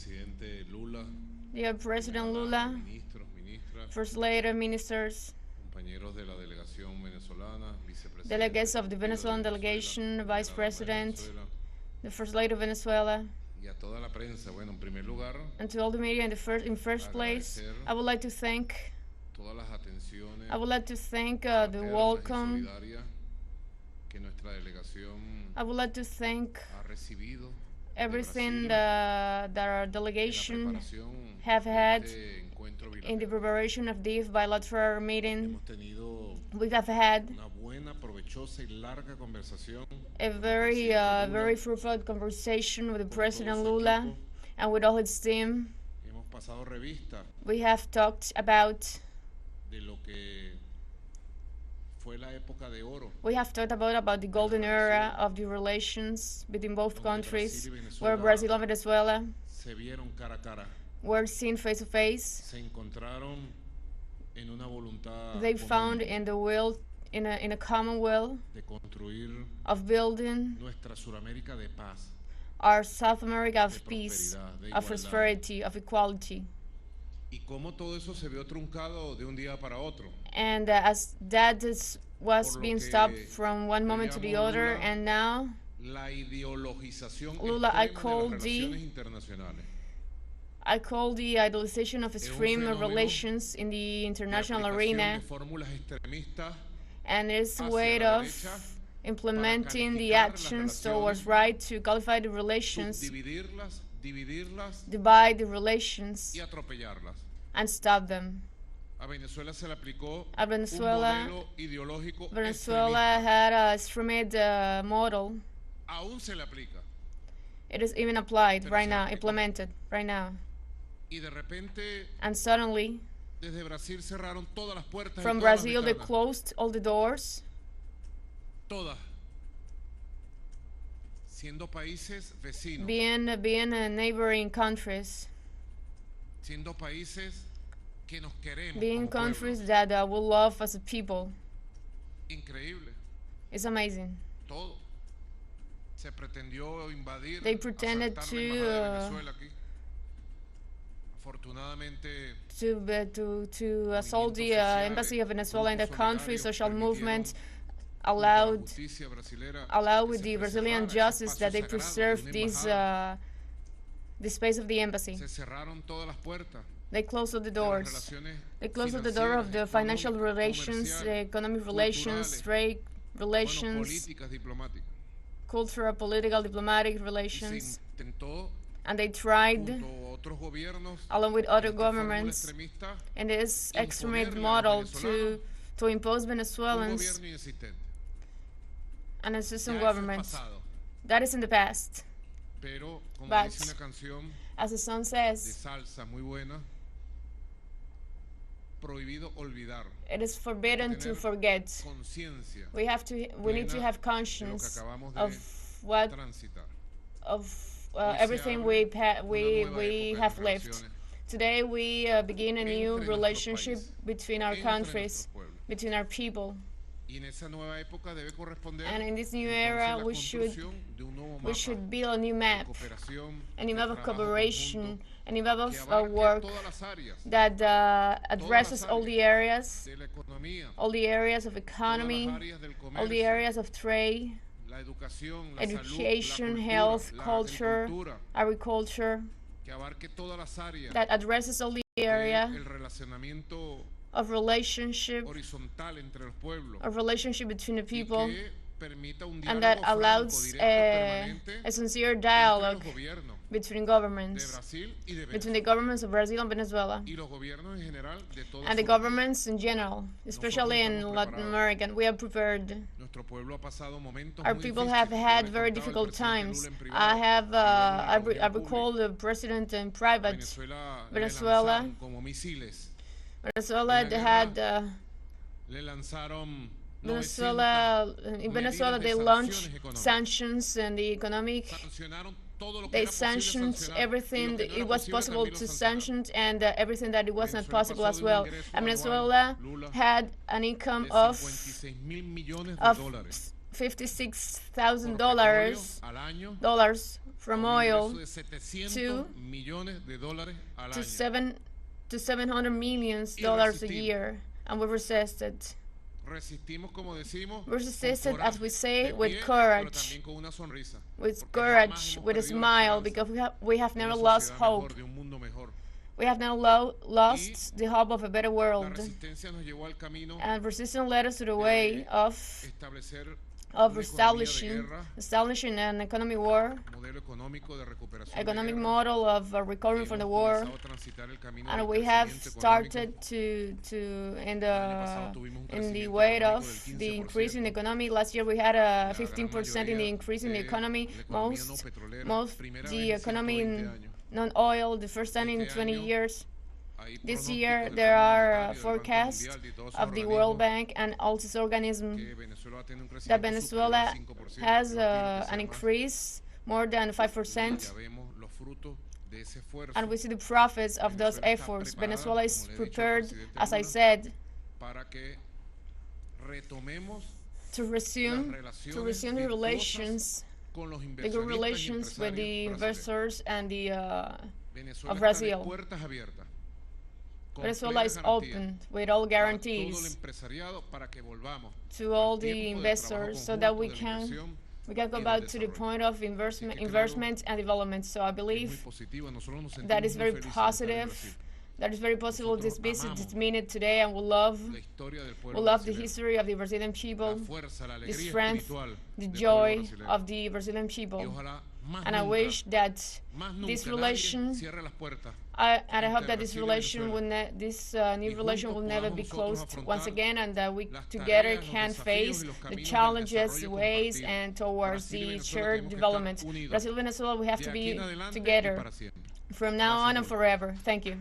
Presidente Lula, dear President Lula, ministros, ministras, First Lady, ministers, compañeros de la delegación venezolana, delegates of the Venezuelan Venezuela, delegation, Vice de President, Venezuela, the First Lady of Venezuela, y a toda la prensa. Bueno, en primer lugar, and to all the media in first place, I would like to thank todas las atenciones the fraternas y welcome. solidarias que nuestra delegación I would like to thank ha recibido de everything Brasil that our en la delegation preparación have de had este encuentro in the bilateral. preparation of this bilateral meeting. Hemos tenido We have had una buena, provechosa y larga conversación a con el very, presidente Lula, very fruitful conversation with the con todo President su Lula equipo. and with all his team. Hemos pasado revista We have talked about de lo que fue la época de oro the golden era of the relations between both donde countries, Brasil y where Venezuela Brazil and Venezuela se vieron cara a cara, were seen face to face. se encontraron en una voluntad They común found in the will, in a common will de construir of building nuestra Suramérica de paz, our South America of de peace, prosperidad, de of igualdad. prosperity, of equality. Y cómo todo eso se vio truncado de un día para otro. And as that was Por lo being que stopped from one yo moment to the llamo other, Lula and now, La ideologización Lula, I extrema de call las relaciones internacionales. I call the idolization of extreme fenómeno relations in the De international aplicación arena, de fórmulas extremistas and it's a hacia way la of derecha implementing the calificar las actions relaciones, towards right to qualify the relations, dividirlas divide the relations, y atropellarlas. and stop them. A Venezuela se le aplicó A Venezuela, un modelo ideológico Venezuela extremista. had a extremist model. Aún se le aplica. It is even applied Pero right se now, aplicó. implemented right now. Y de repente, And suddenly, desde Brasil cerraron todas las puertas y from todas las Brazil, they ventanas. closed all the doors, Todas. Siendo países vecinos. being neighboring countries, Siendo países que nos queremos being como countries pueblos. that will love as a people. Increíble. It's amazing. Todo. Se pretendió invadir, They pretended asaltar la to, embajada de Venezuela aquí. Afortunadamente, To assault the sociales, embassy of Venezuela in the grupos country, solidarios social movement junto allowed a la justicia brasilera allow que with se the preservara Brazilian ese justice espacio that they sagrado de preserve una this embajada. the space of the embassy. Se cerraron todas las puertas They closed all the de las doors. relaciones They closed all the door of the financieras, financial económicas, relations, comerciales, economic relations, culturales, trade bueno, relations, políticas, diplomáticas. cultural, political, diplomatic Y se relations. intentó And they tried, junto a otros gobiernos along with other esta fórmula governments, extremista, in this extremist imponerle a los model venezolanos to impose un Venezuelans gobierno inexistente. an assistant Ya eso es government. pasado. That is in the past. Pero como But, dice una canción as the song de says, salsa muy buena, prohibido olvidar. it is forbidden to tener forget. Conciencia We need to plena have de lo que conscience acabamos de of what transitar. of Hoy se everything abre we una nueva we época de have left. relaciones Today we begin a new entre nuestro relationship país, between our entre countries, nuestros pueblos. between our people. Y en esa nueva época debe corresponder And in this new entonces era, la we should construcción de un nuevo we mapa should build a new de map, cooperación, a new de map of trabajo cooperation, conjunto a new map que of abarque work todas las áreas that addresses all the areas, de la economía, all the areas of todas las economy, áreas del all the comercio, areas of trade, la educación, la education, salud, la health, cultura, culture, la agricultura, agriculture, que abarque todas las áreas that addresses all the area del relacionamiento of relationship, horizontal entre los pueblos of relationship between the y people, que permita un and diálogo that franco, allows directo, permanente a sincere entre dialogue los gobiernos between de governments, Brasil y de between Venezuela the governments of Brazil and Venezuela, y los gobiernos en general de toda and the Sudamérica. governments in general, especially in estamos Latin preparados. America. We are prepared. Nuestro pueblo ha pasado momentos Our muy people difíciles. have Yo had le very contaba al difficult presidente times. Lula en privado, I have, y luego en la I reunión recall pública. the president in A private. Venezuela Venezuela. le lanzaron como misiles. Venezuela En la had, Le lanzaron Venezuela, in Venezuela medidas they de launched sanciones económicas. sanctions and the economic. Sancionaron todo lo que They era posible sanctioned sancionar, y everything lo que that no it era was posible possible también lo to sancionaron. sanction, and everything that it was not Venezuela possible pasó as de un well. ingreso And anual, Venezuela Lula, had an income de of 56.000 millones de of dólares $56,000 from oil to $700 million a year, and we resisted. We resisted, as we say, with courage, with a smile, because we have never lost hope. We have now lost the hope of a better world. And resistance led us to the way of establishing an economic model of recovering from the war, and we have started to in the way of the increase in the economy. Last year we had a 15% in the increase in the economy. Most the economy in non-oil, the first time in 20 years. This year, there are forecasts of the World Bank and all these organisms that Venezuela has an increase more than 5%, and we see the profits of those efforts. Venezuela is prepared, as I said, to resume the relations, the good relations with the investors and of Brazil. Venezuela is open with all guarantees to all the investors, so that we can go back to the point of investment and development. So I believe that is very positive. That is very possible. This visit, this minute today, and we love the history of the Brazilian people, the strength, the joy of the Brazilian people. And I wish that this relation, and I hope that this relation new relation will never be closed once again, and that we together can face the challenges, ways, and towards the shared development. Brazil, Venezuela, we have to be together from now on and forever. Thank you.